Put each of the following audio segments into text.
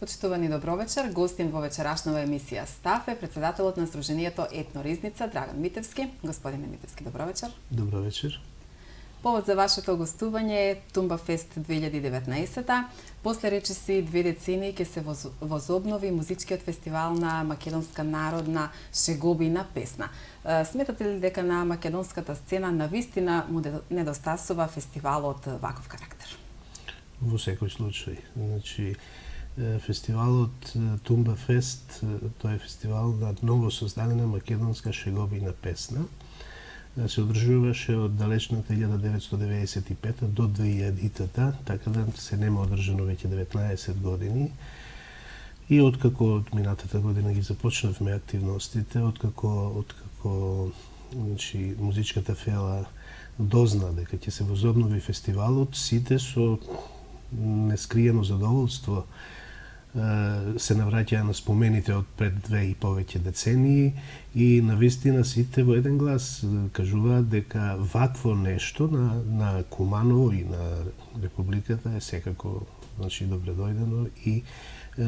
Почитувани добровечер, гостин во вечерашнава емисија Стаф е председателот на Сдруженијето Етно Ризница Драган Митевски. Господине Митевски, добровечер. Добровечер. Повод за вашето гостување е Тумба Фест 2019. После речиси 2 децении ќе се возобнови музичкиот фестивал на македонска народна шеговина песна. Сметате ли дека на македонската сцена навистина му недостасува фестивал од ваков карактер? Во секој случај. Значи, фестивалот Тумба Фест, тоа е фестивал на ново создадена македонска шеговина песна. Се одржуваше од далечната 1995 до 2000-та, така да се нема одржано веќе 19 години. И откако од минатата година ги започнавме активностите, откако значи, музичката фела дозна дека ќе се возобнови фестивалот, сите со нескриено задоволство се навраќаа на спомените од пред 2 и повеќе децении и навистина сите во еден глас кажуваат дека вакво нешто на Куманово и на Републиката е секако, значи, добре дојдено и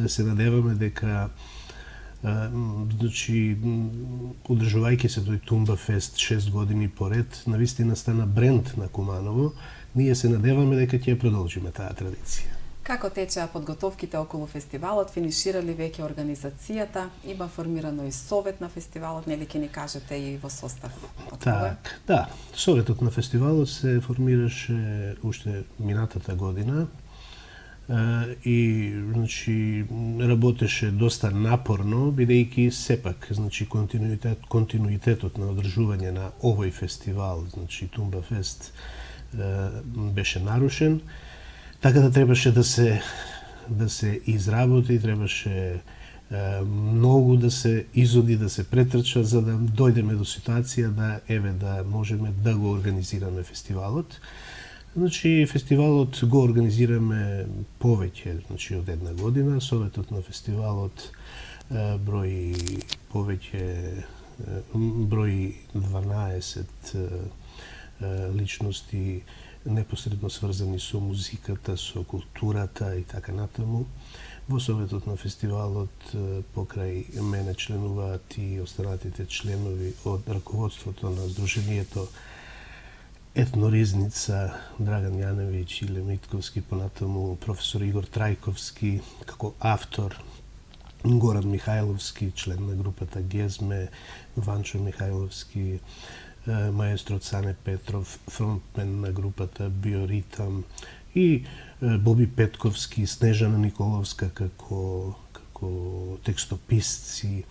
се надеваме дека значи, одржувајќи се тој Тумба Фест 6 години поред, навистина стана бренд на Куманово. Ние се надеваме дека ќе продолжиме таа традиција. Како течеа подготовките околу фестивалот? Финиширали веќе организацијата? Има формирано и совет на фестивалот, нели ќе ни кажете и во состав? Так, да. Советот на фестивалот се формираше уште минатата година и значи работеше доста напорно, бидејќи сепак значи континуитетот на одржување на овој фестивал, значи Тумба Фест, беше нарушен. Така да требаше да се изработи, требаше многу да се изоди, да се претрча, за да дојдеме до ситуација да можеме да го организираме фестивалот. Значи, фестивалот го организираме повеќе, значи од 1 година. Советот на фестивалот брои 12 личности непосредно сврзани со музиката, со културата и така натаму. Во Советот на фестивалот покрај мене членуваат и останатите членови од раководството на Сдруженијето Етно Ризница Драган Јаневиќ, Иле Митковски, понатаму професор Игор Трајковски, како автор Горан Михајловски, член на групата Гезме, Ванчо Михајловски, маестро Цане Петров, фронтмен на групата Биоритам, и Боби Петковски, Снежана Николовска како текстописци.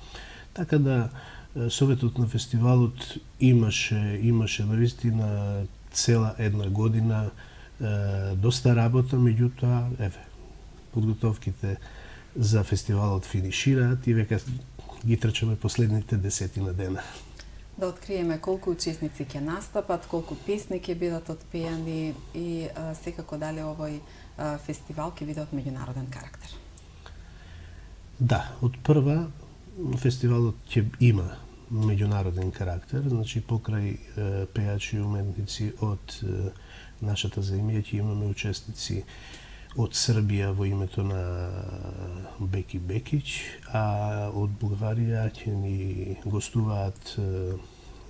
Така да Советот на фестивалот имаше навистина цела 1 година доста работа, меѓутоа подготовките за фестивалот финишираат и веќе ги трчаме последните 10 дена. Да откриеме колку учесници ќе настапат, колку песни ќе бидат отпеани и секако дали овој фестивал ќе биде од меѓународен карактер. Да, од прва фестивалот ќе има меѓународен карактер, значи покрај пејачи и уметници од нашата земја ќе имаме учесници од Србија во името на Беки Бекиќ, а од Бугарија ќе ни гостуваат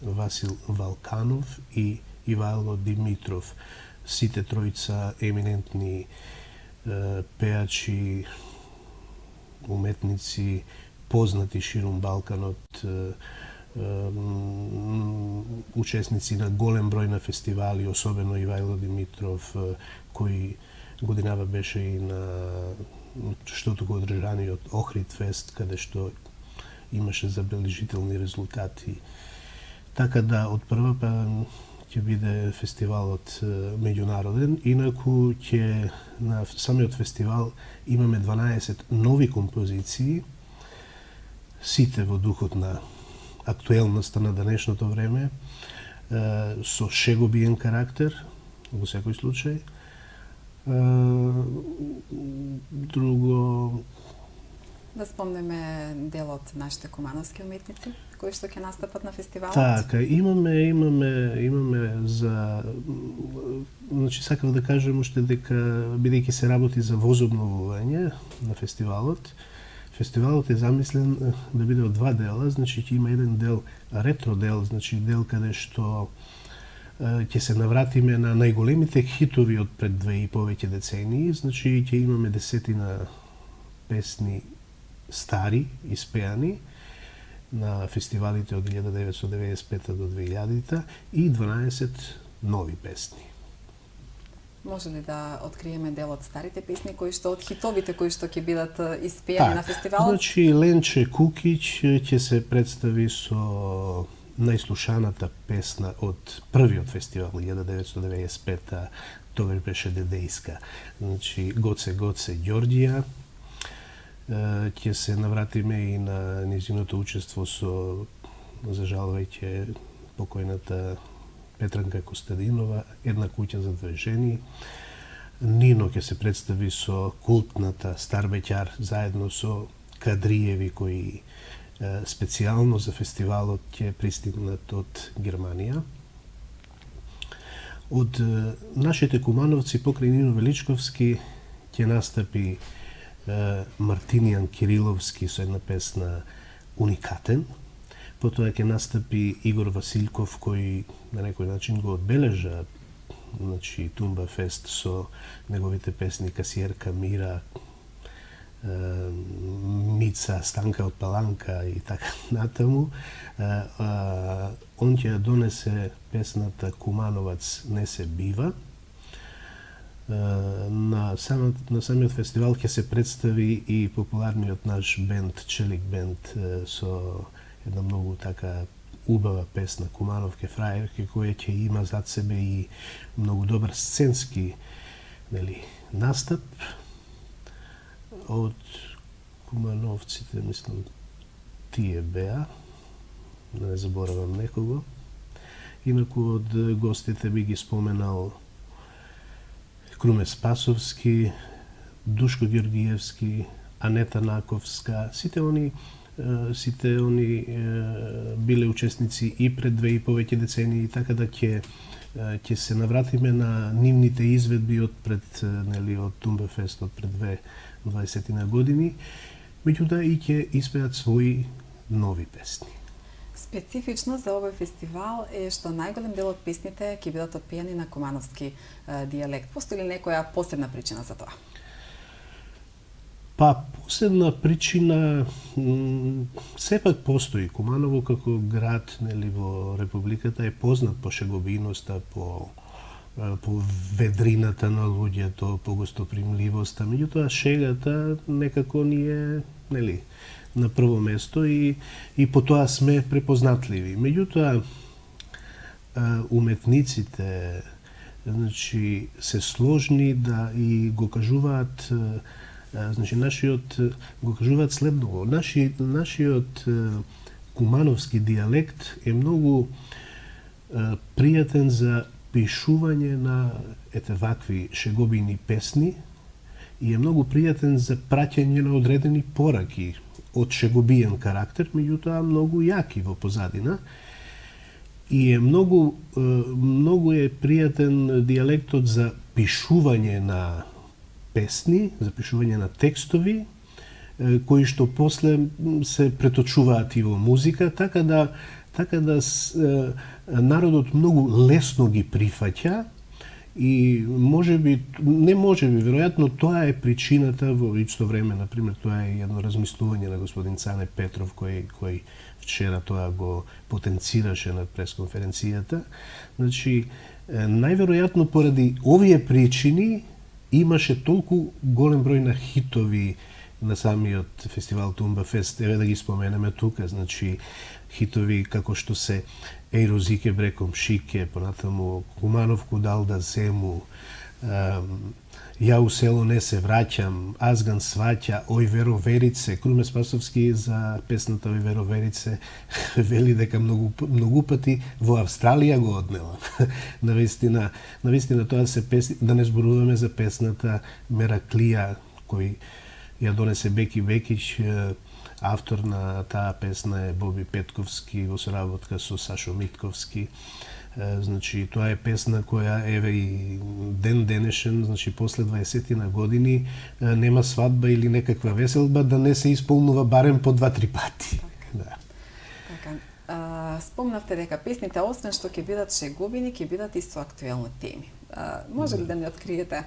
Васил Валканов и Ивайло Димитров. Сите тројца еминентни пејачи, уметници, познати ширум Балканот, учесници на голем број на фестивали, особено Ивайло Димитров, кој годинава беше и на штото го одржаниот Охрид Фест, каде што имаше забележителни резултати. Така да од прва ќе биде фестивалот меѓународен, инаку ќе на самиот фестивал имаме 12 нови композиции, сите во духот на актуелноста на денешното време, со шеговиен карактер во секој случај. Друго, да спомнеме дел од нашите кумановски уметници кои што ќе настапат на фестивалот. Така, имаме за значи сакав да кажам уште дека бидејќи се работи за возобновување на фестивалот, фестивалот е замислен да биде од два дела, значи ќе има еден дел ретро дел, значи дел каде што ќе се навратиме на најголемите хитови од пред 2 и повеќе децении, значи ќе имаме десетина песни стари, испеани на фестивалите од 1995 до 2000 и 12 нови песни. Може ли да откриеме дел од старите песни кои што од хитовите кои што ќе бидат испеани на фестивалот? Значи Ленче Кукиќ ќе се представи со најслушаната песна од првиот фестивал 1995, тогаш беше Дедејска. Значи Гоце Гоце Ѓорѓија. Ќе се навратиме и на низиното учество со, за жал веќе покојната Петранка Костадинова, Една куќа за две жени. Нино ќе се представи со култната Стар беќар заедно со Кадриеви кои специјално за фестивалот ќе пристигнат од Германија. Од нашите кумановци покрај Нино Величковски ќе настапи Мартинијан Кириловски со една песна Уникатен. Потоа ќе настапи Игор Василков кој на некој начин го одбележа, значи Тумба Фест со неговите песни Касиерка Мира, Мица, Станка од Паланка и така натаму. Он ќе донесе песната Кумановац не се бива. На самиот фестивал ќе се представи и популарниот наш бенд, Челик бенд, со една многу така убава песна Кумановке фрајерке, која ќе има зад себе и многу добар сценски, настап. Од кумановците, мислам, тие беа, да не заборавам некого. Инаку од гостите би ги споменал Круме Спасовски, Душко Ѓорѓиевски, Анета Наковска, сите они биле учесници и пред 2 и повеќе децении, така да ќе се навратиме на нивните изведби од пред од Тумба Фест од пред 20 години, меѓутоа и ќе испеат своји нови песни. Специфично за овој фестивал е што најголем дел од песните ќе бидат отпеани на кумановски дијалект. Постои ли некоја посебна причина за тоа? Па, посебна причина сепак постои. Куманово како град во Републиката е познат по шегобиноста, по ведрината на луѓето, по гостопримливоста. Меѓутоа шегата некако ни е, на прво место и по тоа сме препознатливи. Меѓутоа уметниците се сложни да и го кажуваат, го кажуваат следново. Нашиот кумановски дијалект е многу пријатен за пишување на вакви шегобини песни и е многу пријатен за праќање на одредени пораки од шегобиен карактер, меѓутоа многу јаки во позадина. И е многу е пријатен дијалектот за пишување на песни, за пишување на текстови, кои што после се преточуваат и во музика, така да народот многу лесно ги прифаќа и веројатно тоа е причината. Во исто време, например, тоа е едно размислување на господин Цане Петров кој вчера тоа го потенцираше на пресконференцијата. Значи, најверојатно поради овие причини имаше толку голем број на хитови на самиот фестивал Тумба Фест. Еве да ги споменеме тука, значи хитови како што се Еј Розике бреком шике, понатаму Кумановку дал да зему, Ја у село не се враќам, Азган сваќа, Ој Веро Верице. Круме Спасовски за песната Ој Веро Верице вели дека многу пати во Австралија го однела. Навистина тоа се песни, да не зборуваме за песната Мераклија, кој ја донесе Беки Бекич. Автор на таа песна е Боби Петковски во соработка со Сашо Митковски. Значи, тоа е песна која еве и ден денешен, значи после 20 на години, нема свадба или некаква веселба да не се исполнува барем по 2-3 пати. Да. Така. Спомнавте дека песните, освен што ќе бидат шегобини, ќе бидат и со актуелни теми. Може ли да ни откриете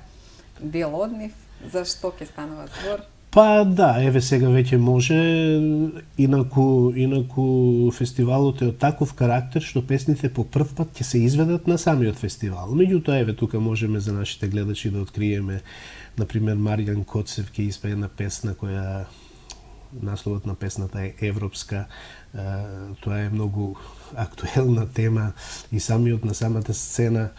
дел од нив? За што ќе станува збор? Па да, еве сега веќе може, инаку фестивалот е од таков карактер што песните по прв пат ќе се изведат на самиот фестивал. Меѓутоа, еве тука можеме за нашите гледачи да откриеме, например, Маријан Коцев ќе испее една песна која насловот на песната е европска. Тоа е многу актуелна тема и самиот на самата сцена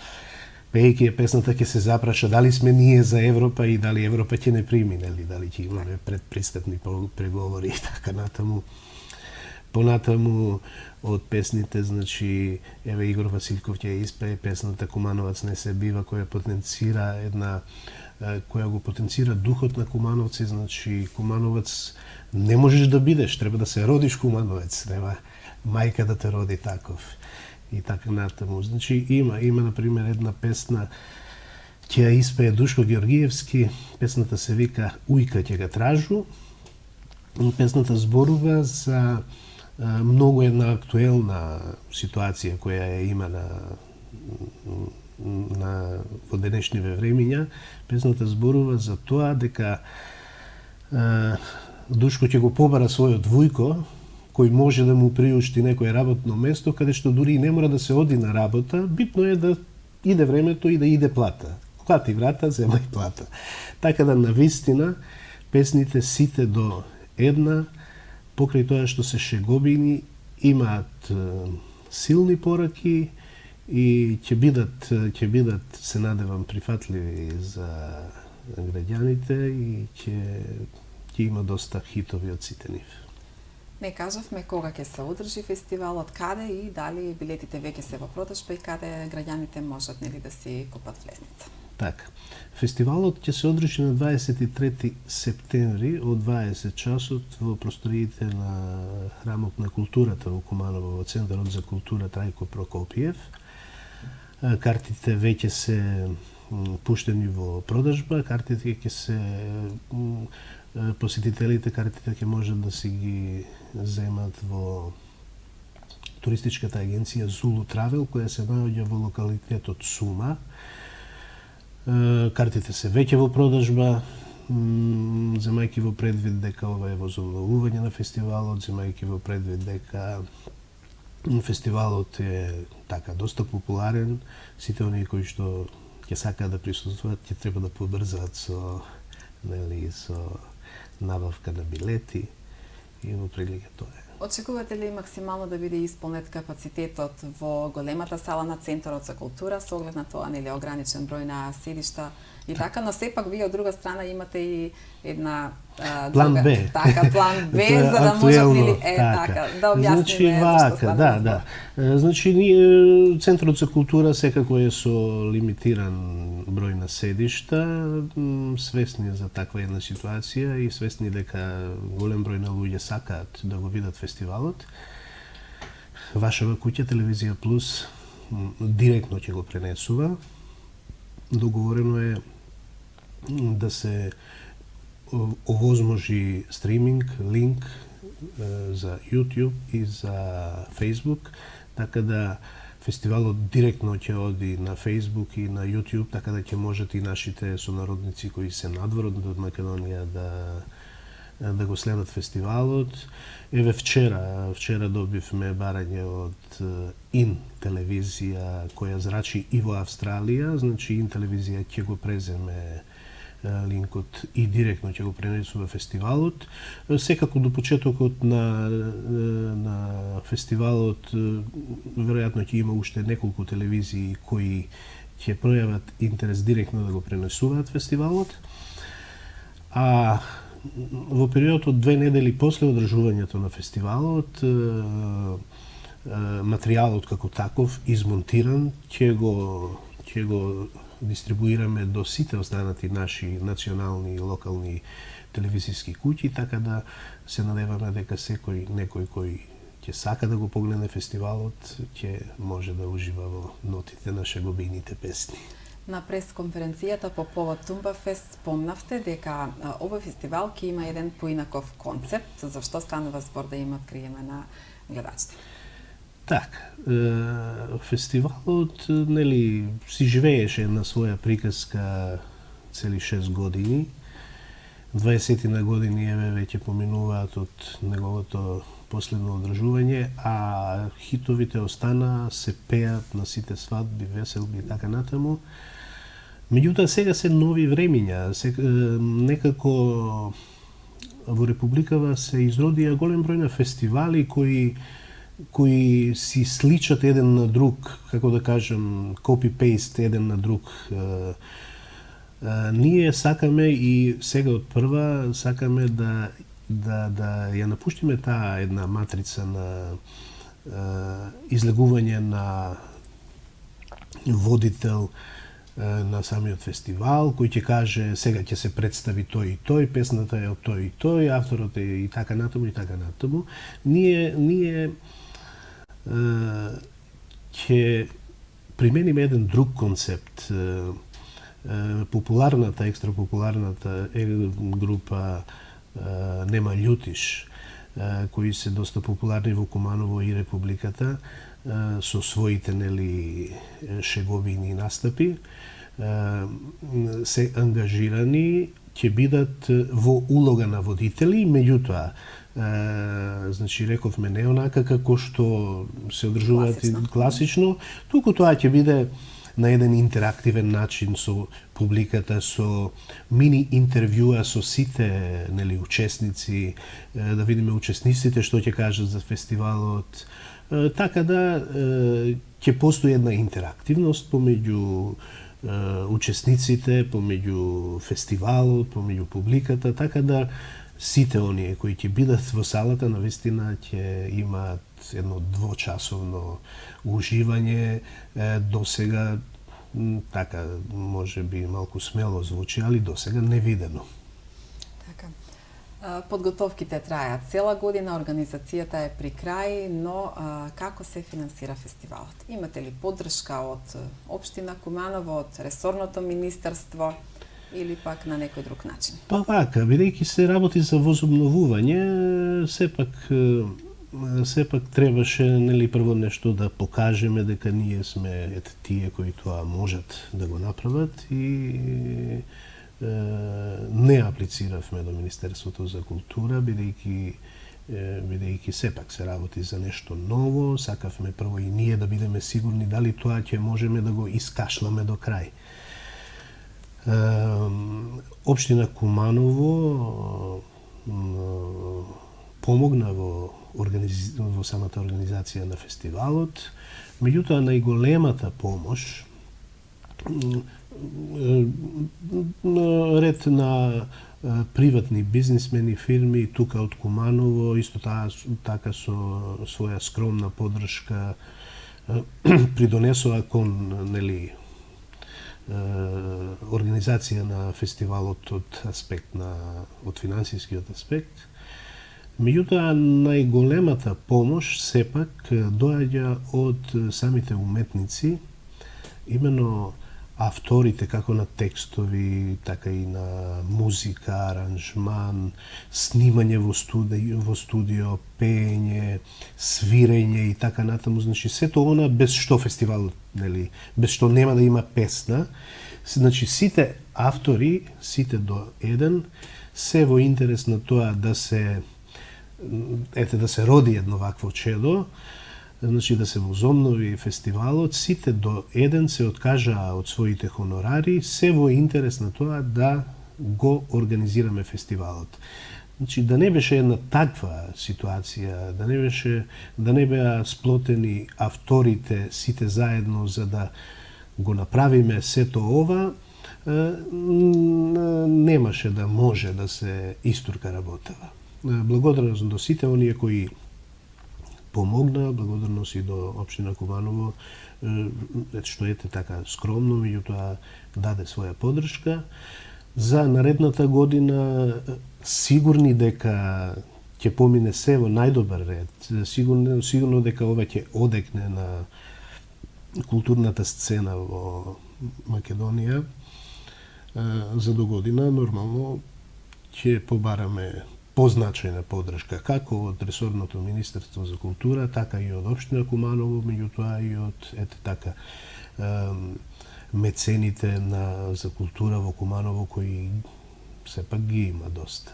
пејќи е песната ќе се запраша дали сме ние за Европа и дали Европа ќе не прими, нели, дали ќе имаме предпристапни преговори и така натаму. Понатаму од песните, значи, еве Игор Василков ќе испее песната Кумановац не се бива, која го потенцира духот на Кумановци, значи Кумановац не можеш да бидеш, треба да се родиш Кумановец, нема мајка да те роди таков. И така натаму. Значи има например една песна ќе ја испее Душко Георгиевски, песната се вика Ујка ќе ga тражу. Песната зборува за многу една актуелна ситуација која има во денешниве времиња. Песната зборува за тоа дека Душко ќе го побара својот вујко, кој може да му приушти некое работно место, каде што дури и не мора да се оди на работа, битно е да иде времето и да иде плата. Клати врата, зема и плата. Така да, навистина, песните сите до една, покрај тоа што се шегобини, имаат силни пораки и ќе бидат, се надевам, прифатливи за граѓаните и ќе има доста хитови од сите нив. Не кажавме кога ќе се одржи фестивалот, каде и дали билетите веќе се во продажба и каде граѓаните можат, нели, да си купат влезница. Така. Фестивалот ќе се одржи на 23 септември од 20 часот во просториите на Храмот на културата во Куманово, во Центарот за култура Трајко Прокопиев. Картите веќе се пуштени во продажба, картите ќе се посетителите картите ќе можат да си ги земат во туристичката агенција Zulu Travel, која се наоѓа во локалитетот Сума. Картите се веќе во продажба, земајќи во предвид дека ова е возобновување на фестивалот, земајќи во предвид дека фестивалот е така доста популарен, сите оние кои што ќе сакаат да присуствуваат ќе треба да побрзаат со набавка на билети и во прилика тоа е. Очекувате ли максимално да биде исполнет капацитетот во големата сала на Центарот за култура со оглед на тоа, нели, ограничен број на седишта и така, но сепак вие од друга страна имате и една план Б. Така, план Б за да можат, нели, така, да објасниме зашто става. Да. Значи, Центарот за култура секако е со лимитиран број на седишта, свесни за таква една ситуација и свесни дека голем број на луѓе сакаат да го видат фестивалот. Вашава куќа, Телевизија Плюс, директно ќе го пренесува. Договорено е да се овозможи стриминг, линк за YouTube и за Facebook, така да фестивалот директно ќе оди на Facebook и на YouTube, така да ќе можат и нашите сонародници кои се надвор од Македонија да го следат фестивалот. Еве вчера добивме барање од ИН телевизија која зрачи и во Австралија, значи ИН телевизија ќе го преземе линкот и директно ќе го пренесува фестивалот. Секако до почетокот на фестивалот веројатно ќе има уште неколку телевизии кои ќе пројават интерес директно да го пренесуваат фестивалот. А во период од 2 недели после одржувањето на фестивалот, материјалот како таков измонтиран ќе го дистрибуираме до сите останати наши национални и локални телевизиски куќи, така да се надеваме дека некој кој ќе сака да го погледне фестивалот ќе може да ужива во нотите на шегобините песни. На пресконференцијата по повод Тумбафест спомнавте дека овој фестивал ќе има еден поинаков концепт. Зашто станува збор да има откриеме на гледачите? Так, фестивалот, нели, си живееше на своја приказка цели 6 години. 20 на години еве веќе поминуваат од неговото последно одржување, а хитовите остана, се пеат на сите свадби, веселби и така натаму. Меѓутоа сега се нови времиња, некако во Републикава се изродија голем број на фестивали кои си сличат еден на друг, како да кажем, копи-пейст еден на друг. Ние сакаме и сега од прва сакаме да ја напуштиме таа една матрица на излегување на водител на самиот фестивал, кој ќе каже сега ќе се представи тој и тој, песната е од тој и тој, авторот е и така натаму и така натаму. Ние ќе примениме еден друг концепт. Популарната, екстрапопуларната група Нема љутиш, кои се доста популарни во Куманово и Републиката, со своите шеговини настапи, се ангажирани, ќе бидат во улога на водители, меѓутоа, значи рековме не онака како што се одржуваат класично, туку тоа ќе биде на еден интерактивен начин со публиката, со мини интервјуа со сите учесници, да видиме учесниците што ќе кажат за фестивалот, така да ќе постои една интерактивност помеѓу учесниците, помеѓу фестивалот, помеѓу публиката, така да сите оние кои ќе бидат во салата навистина ќе имаат едно двочасовно уживање. До сега, така, може би малку смело звучи, али до сега невидено. Така. Подготовките трајат цела година, организацијата е при крај, но како се финансира фестивалот? Имате ли поддршка од општина Куманово, од ресорното министерство или пак на некој друг начин? Па вака, бидејќи се работи за возобновување, сепак требаше прво нешто да покажеме дека ние сме тие кои тоа можат да го направат и не аплициравме до Министерството за култура, бидејќи сепак се работи за нешто ново, сакавме прво и ние да бидеме сигурни дали тоа ќе можеме да го искашламе до крај. Општина Куманово помогна во самата организација на фестивалот, меѓутоа најголемата помош ред на приватни бизнисмени, фирми тука од Куманово, исто така со своја скромна поддршка придонесоа кон организација на фестивалот од финансискиот аспект. Меѓутоа, најголемата помош сепак доаѓа од самите уметници, имено авторите како на текстови, така и на музика, аранжман, снимање во студио, пеење, свирење и така натаму. Значи, сето она без што фестивалот, без што нема да има песна. Значи, сите автори, сите до еден, се во интерес на тоа да се роди едно вакво чедо, значи да се возобнови фестивалот, сите до еден се откажаа од своите хонорари, се во интерес на тоа да го организираме фестивалот. Значи да не беше една таква ситуација, да не беа сплотени авторите сите заедно за да го направиме сето ова, немаше да може да се истурка работава. Благодарност до сите оние кои помогна, благодарност и до општина Куманово, што така скромно, меѓутоа даде своја поддршка. За наредната година сигурни дека ќе помине се во најдобар ред, сигурно дека ова ќе одекне на културната сцена во Македонија за до година нормално ќе побараме позначајна поддршка како од ресорното Министерство за култура, така и од општина Куманово, меѓутоа и од мецените за култура во Куманово кои сепак ги има доста.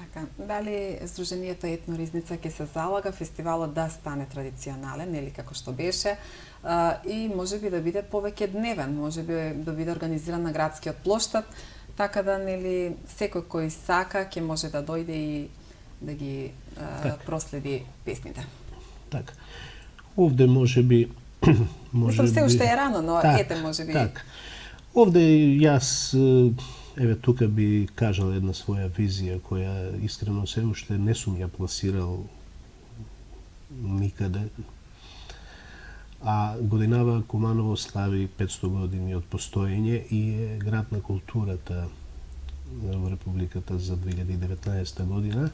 Така, дали Сдруженијето Етно Ризница ќе се залага фестивалот да стане традиционален, нели како што беше, и можеби да биде повеќе дневен, можеби да биде организиран на градскиот плоштад, така да нели секој кој сака ќе може да дојде и да ги проследи песните. Така. Овде можеби Мислам се уште е рано, но ете можеби. Так. Овде јас еве тука би кажал една своја визија која искрено се уште не сум ја пласирал никаде. А годинава Куманово слави 500 години од постоење и е град на културата во Републиката за 2019 година.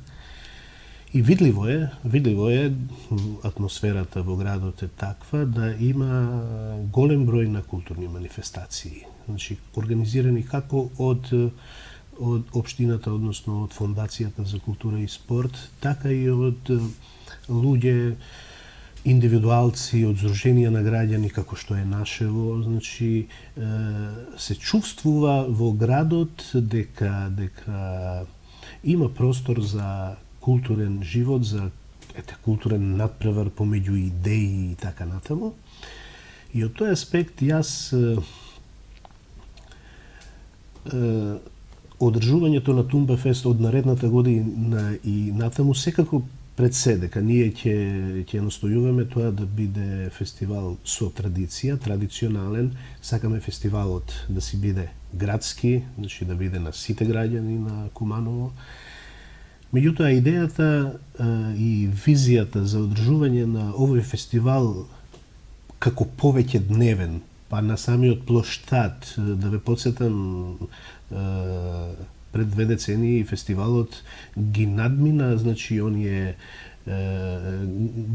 И видливо е атмосферата во градот е таква да има голем број на културни манифестации. Значи, организирани како од општината, односно од Фондацијата за култура и спорт, така и од луѓе, индивидуалци, од здруженија на граѓани како што е нашево. Значи, се чувствува во градот дека има простор за културен живот, за културен надпревар помеѓу идеи и така натаму. И од тој аспект јас одржувањето на Тумба Фест од наредната година и натаму секако пред се дека ние ќе настојуваме тоа да биде фестивал со традиција, традиционален. Сакаме фестивалот да си биде градски, значи да биде на сите граѓани на Куманово. Меѓутоа, идејата и визијата за одржување на овој фестивал како повеќе дневен, па на самиот плоштад, да ве потсетам, пред 2 децении фестивалот ги надмина, значи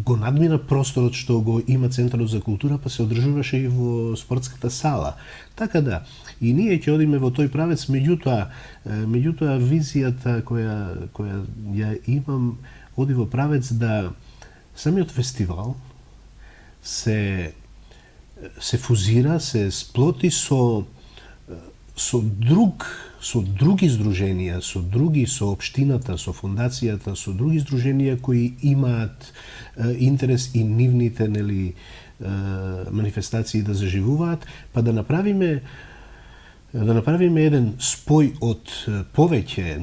го надмина просторот што го има Центарот за култура, па се одржуваше и во спортската сала. Така да, и ние ќе одиме во тој правец, меѓутоа визијата која ја имам оди во правец да самиот фестивал се фузира, се сплоти со други здруженија, со општината, со фондацијата, со други здруженија кои имаат интерес и нивните манифестации да заживуваат, па да направиме еден спој од повеќе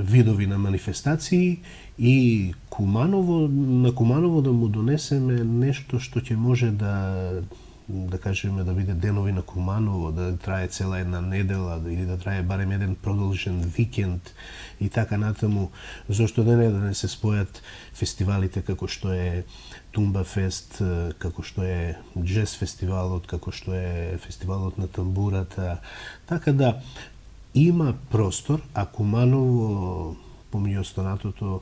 видови на манифестации и на Куманово да му донесеме нешто што ќе може да кажеме да биде денови на Куманово, да трае цела една недела или да трае барем еден продолжен викенд и така натаму, зошто да не се спојат фестивалите како што е Тумба Фест, како што е Джез фестивалот, како што е фестивалот на тамбурата. Така да има простор, а Куманово помеѓу останатото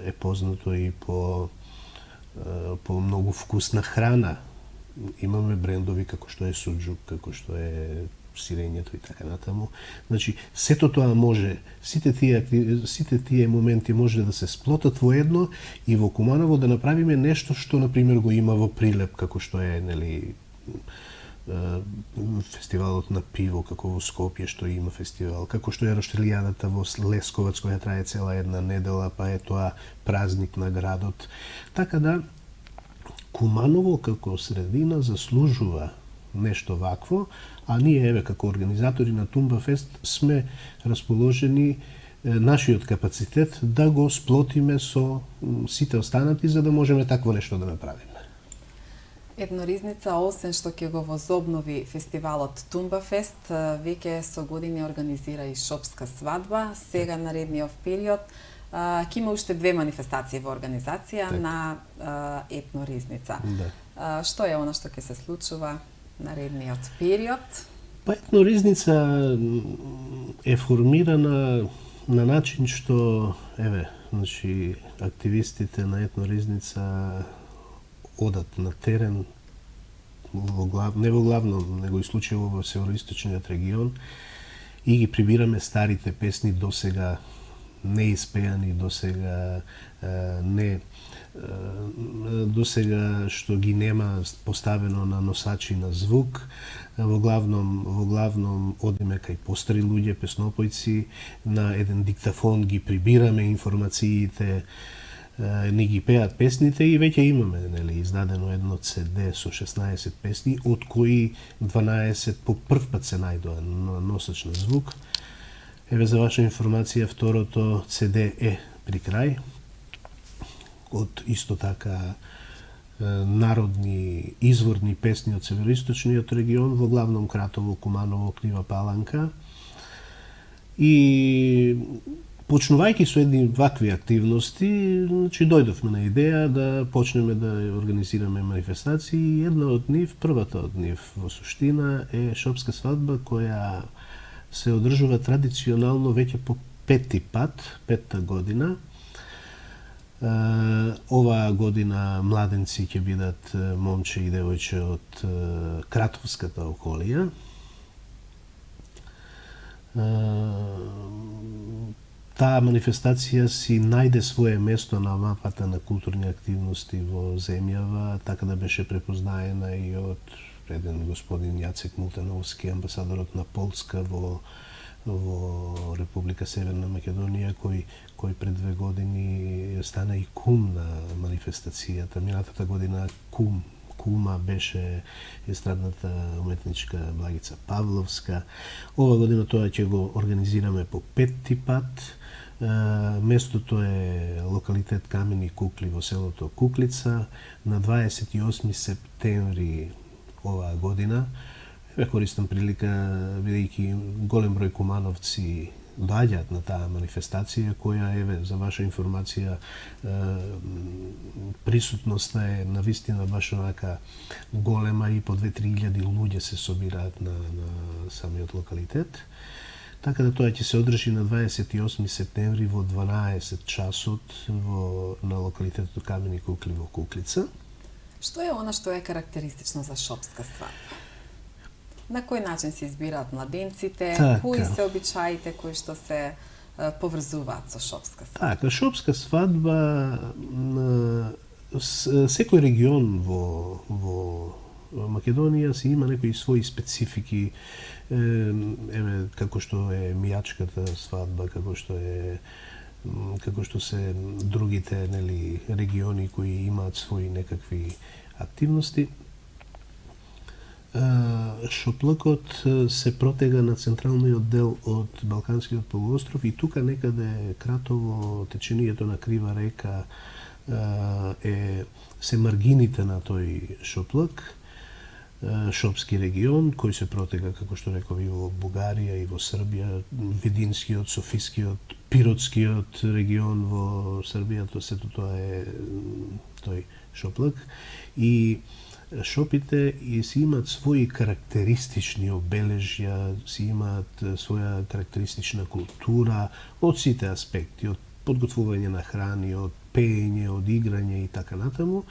е познато и по многу вкусна храна. Имаме брендови како што е суџук, како што е сирењето и така натаму. Значи, сето тоа може, сите тие моменти може да се сплотат во едно и во Куманово да направиме нешто што, например, го има во Прилеп, како што е, фестивалот на пиво, како во Скопје што има фестивал, како што е Роштелијадата во Лесковац, која трае цела една недела, па е тоа празник на градот. Така да, Куманово како средина заслужува нешто вакво, а ние еве како организатори на Тумба Фест сме расположени нашиот капацитет да го сплотиме со сите останати за да можеме такво нешто да направиме. Етно Ризница, освен што ќе го возобнови фестивалот Тумба Фест, веќе со години организира и шопска свадба. Сега наредниот период ќе има уште 2 манифестации во организација на Етно Ризница. Да. Што е она што ќе се случува наредниот период? Па Етно Ризница е формирана на начин што, значи, активистите на Етно Ризница одат на терен, не во главном, него исклучиво во североисточниот регион, и ги прибираме старите песни досега неиспеани, досега не досега што ги нема поставено на носачи на звук. Во главном одиме кај постари луѓе, песнопојци, на еден диктафон ги прибираме информациите, ни ги пеат песните и веќе имаме издадено едно CD со 16 песни, од кои 12 по прв пат се најдоа на носач на звук. Еве за ваша информација, второто CD е при крај, од исто така народни изворни песни од североисточниот регион, во главном Кратово, Куманово, Книва, Паланка. И почнувајќи со едни вакви активности, дојдовме на идеја да почнеме да организираме манифестации. Една од нив, првата од нив во суштина е шопска свадба, која се одржува традиционално веќе по петта година. Оваа година младенци ќе бидат момче и девојче од Кратовската околија. Таа манифестација си најде свое место на мапата на културни активности во земјава, така да беше препознаена и од еден господин Јацек Мултановски, амбасадорот на Полска во Република Северна Македонија, кој пред 2 години стана и кум на манифестацијата. Минатата година кума беше естрадната уметничка Благица Павловска. Ова година тоа ќе го организираме по 5-ти пат. Местото е локалитет Камени кукли во селото Куклица на 28 септември оваа година. Користам прилика, бидејќи голем број кумановци доаѓаат на таа манифестација, која, еве, за ваша информација, присутноста е навистина баш онака голема и по 2-3 илјади луѓе се собираат на самиот локалитет. Така да тоа ќе се одржи на 28 септември во 12 часот на локалитетот Камени кукли во Куклица. Што е она што е карактеристично за шопска свадба? На кој начин се избираат младенците, кои се обичаите кои што се поврзуваат со шопска свадба? Така, шопска свадба, секој регион во Македонија си има некои своји специфики, еве како што е мијачката свадба, како што се другите региони кои имаат своји некакви активности. Шоплакот се протега на централниот дел од Балканскиот полуостров и тука некаде Кратово, течението на Крива река се маргините на тој шоплак, шопски регион, кој се протега, како што реков, и во Бугарија, и во Србија, Видинскиот, Софискиот, Пиротскиот регион во Србија, сето тоа е тој шоплак. И шопите си имаат своји карактеристични обележја, си имаат своја карактеристична култура од сите аспекти, од подготвување на храни, од пеење, од играње и така натаму.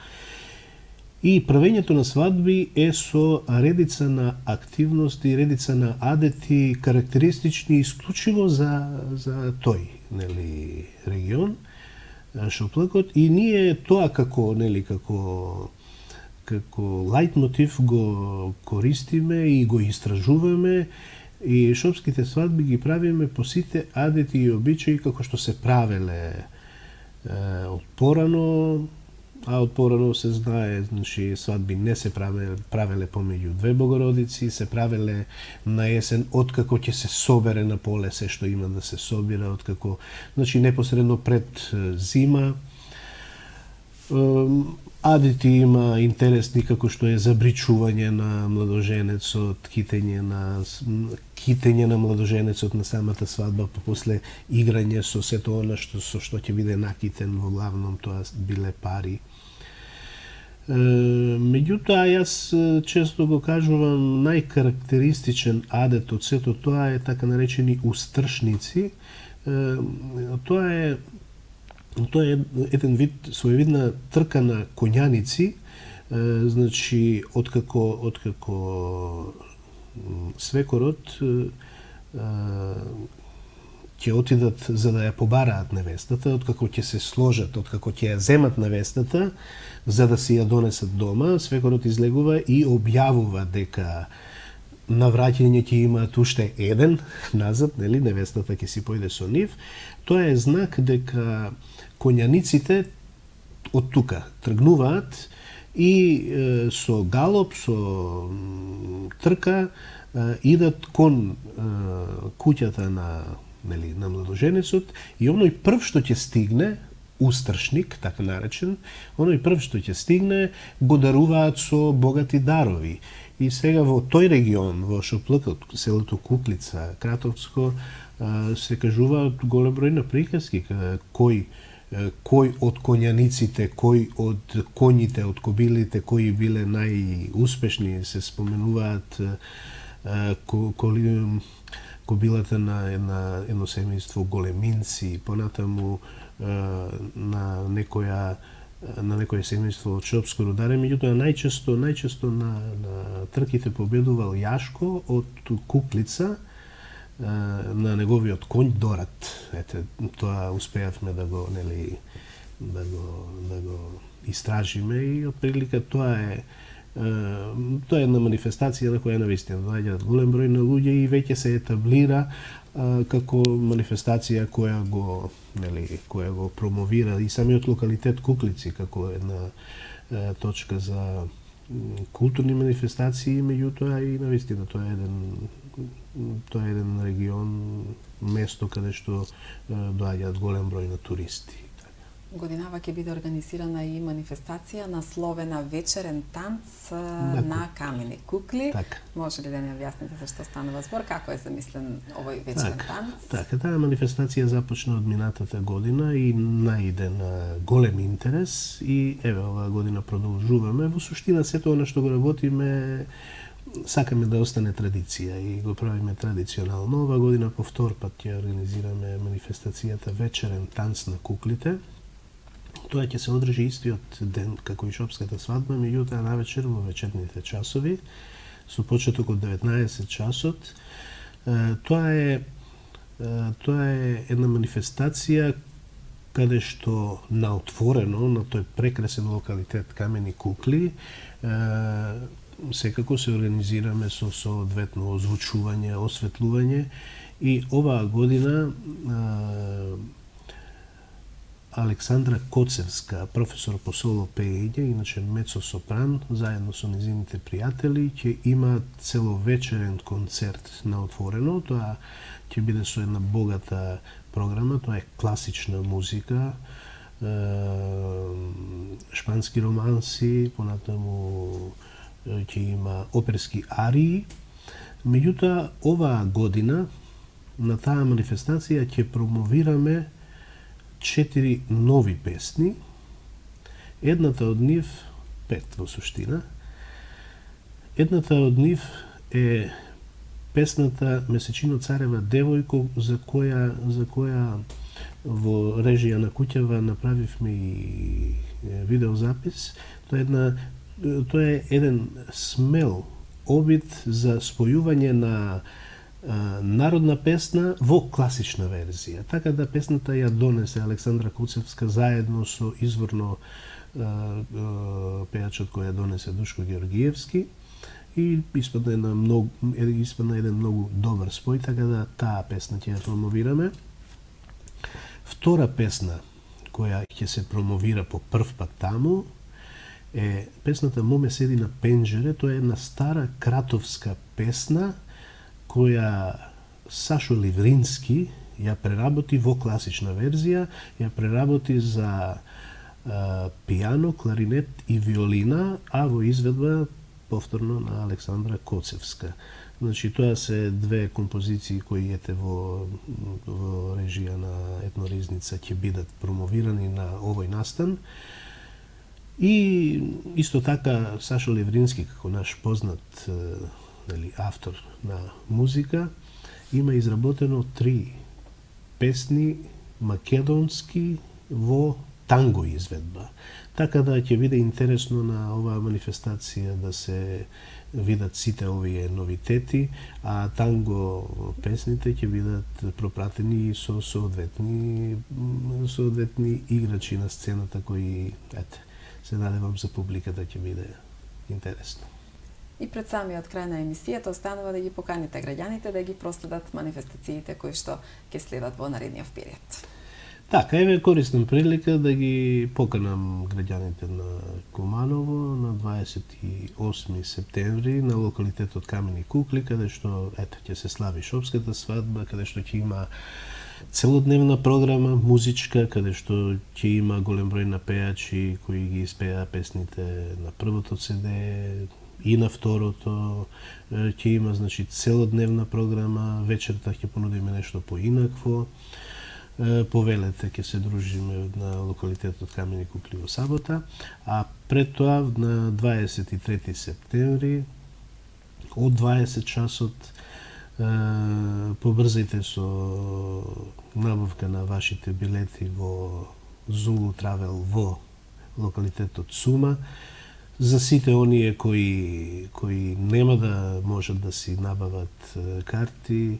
И правењето на свадби е со редица на активности, редица на адети карактеристични исклучиво за тој регион, шоплакот, и ние тоа како лајт мотив го користиме и го истражуваме, и шопските свадби ги правиме по сите адети и обичаи како што се правеле од порано, а од порано се знае, значи свадби не се правеле помеѓу две богородици, се правеле на есен откако ќе се собере на поле се што има да се собира, откако, значи непосредно пред зима. Адети има интересни како што е забричување на младоженецот, китење на младоженецот на самата свадба, после играње со сето она со што ќе биде накитен, во главном тоа биле пари. Меѓутоа, јас често го кажувам, најкарактеристичен адет од сето тоа е така наречени устршници. Тоа е еден вид, своевидна трка на коњаници, Значи, откако свекорот ќе отидат за да ја побараат невестата, откако ќе се сложат, откако ќе ја земат невестата, за да си ја донесат дома, свекорот излегува и објавува дека на враќање ќе имаат уште еден назад, нели, невестата ќе си појде со нив. Тоа е знак дека коњаниците од тука тргнуваат и со галоп, со трка идат кон куќата на младоженецот и оној прв што ќе стигне, устршник, така наречен, оној прв што ќе стигне го даруваат со богати дарови. И сега во тој регион, во Шоплакот, селото Куклица, Кратовско, се кажуваат голем број на приказки, кој од коњаниците, кој од коњите, од кобилите, кои биле најуспешни, се споменуваат кобилата на едно семејство Големинци, понатаму на некое семејство од Шопско рударе, меѓутоа најчесто на трките победувал Јашко од Куклица, на неговиот конј Дорат. Ете, тоа успеавме да го истражиме и отприлика тоа е една манифестација на која навистина доаѓаат голем број на луѓе и веќе се етаблира како манифестација која го промовира и самиот локалитет Куклици како една точка за културни манифестации, меѓутоа и навистина тоа е еден регион, место каде што доаѓаат голем број на туристи. Годинава ќе биде организирана и манифестација насловена Вечерен танц на камени кукли. Так. Може ли да ни објасните за што станува збор, како е замислен овој вечерен танц? Така, таа манифестација започна од минатата година и најде на голем интерес и еве оваа година продолжуваме. Во суштина сето она што го работиме сакаме да остане традиција и го правиме традиционално. Оваа година по втор пат ќе организираме манифестацијата Вечерен танц на куклите. Тоа ќе се одржи истиот ден како и шопската свадба, меѓутоа навечер во вечерните часови, со почеток од 19 часот. Тоа е една манифестација каде што на отворено, на тој прекрасен локалитет Камени кукли, секако се организираме со соодветно озвучување, осветлување и оваа година Александра Коцевска, професор по соло пеење, иначе мецо-сопран, заедно со незините пријатели, ќе има целовечерен концерт на отворено. Тоа ќе биде со една богата програма, тоа е класична музика, шпански романси, понатаму ќе има оперски арии. Меѓутоа, оваа година на таа манифестација ќе промовираме 4 нови песни. Едната од нив, 5 во суштина, едната од нив е песната Месечино царева девојко, за која во режија на Куќава направивме и видеозапис. Тоа е еден смел обид за спојување на народна песна во класична верзија. Така да песната ја донесе Александра Коцевска заедно со изворно пејачот кој ја донесе Душко Георгиевски и испадна еден многу добар спој, така да таа песна ќе ја промовираме. Втора песна која ќе се промовира по прв пат таму е песната Моме седи на пенџере. Тоа е една стара кратовска песна која Сашо Ливрински ја преработи во класична верзија, ја преработи за пијано, кларинет и виолина, а во изведба повторно на Александра Коцевска. Значи, тоа се две композиции кои ете во режија на Етноризница ќе бидат промовирани на овој настан. И исто така Сашо Ливрински, како наш познат автор на музика, има изработено 3 песни македонски во танго изведба. Така да ќе биде интересно на оваа манифестација да се видат сите овие новитети, а танго песните ќе бидат пропратени со соодветни играчи на сцената кои, се надевам за публиката ќе биде интересно. И пред самиот крај на емисијата останува да ги поканите граѓаните да ги проследат манифестациите кои што ќе следат во наредниот период. Така, еве користам прилика да ги поканам граѓаните на Куманово на 28 септември на локалитетот Камени кукли, каде што ќе се слави шопската свадба, каде што ќе има целодневна програма музичка, каде што ќе има голем број на пејачи кои ги испеа песните на првото CD и на второто. Ќе има, значи, целодневна програма, вечерта ќе понудиме нешто поинакво. Повелете ќе се дружиме на локалитетот Камени кукли во сабота, а пред тоа на 23 септември од 20 часот побрзајте со набавка на вашите билети во Zulu Travel во локалитетот Сума. За сите оние кои нема да можат да си набават карти,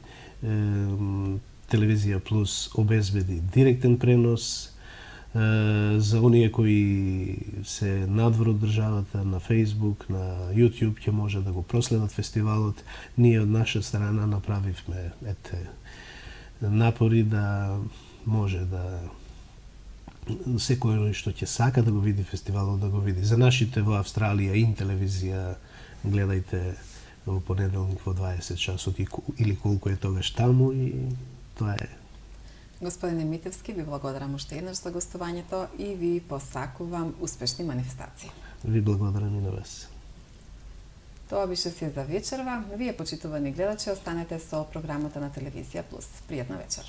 Телевизија Плюс обезбеди директен пренос. За оние кои се надвор од државата, на Facebook, на YouTube ќе може да го проследат фестивалот. Ние од наша страна направивме напори да може да секој што ќе сака да го види фестивалот да го види. За нашите во Австралија Интелевизија гледајте во понеделник во 20 часот или колку е тогаш таму и тоа е. Господине Митевски, ви благодарам уште еднаш за гостувањето и ви посакувам успешни манифестации. Ви благодарам и на вас. Тоа беше се за вечерва. Вие, почитувани гледачи, останете со програмата на Телевизија Плюс. Пријатна вечер.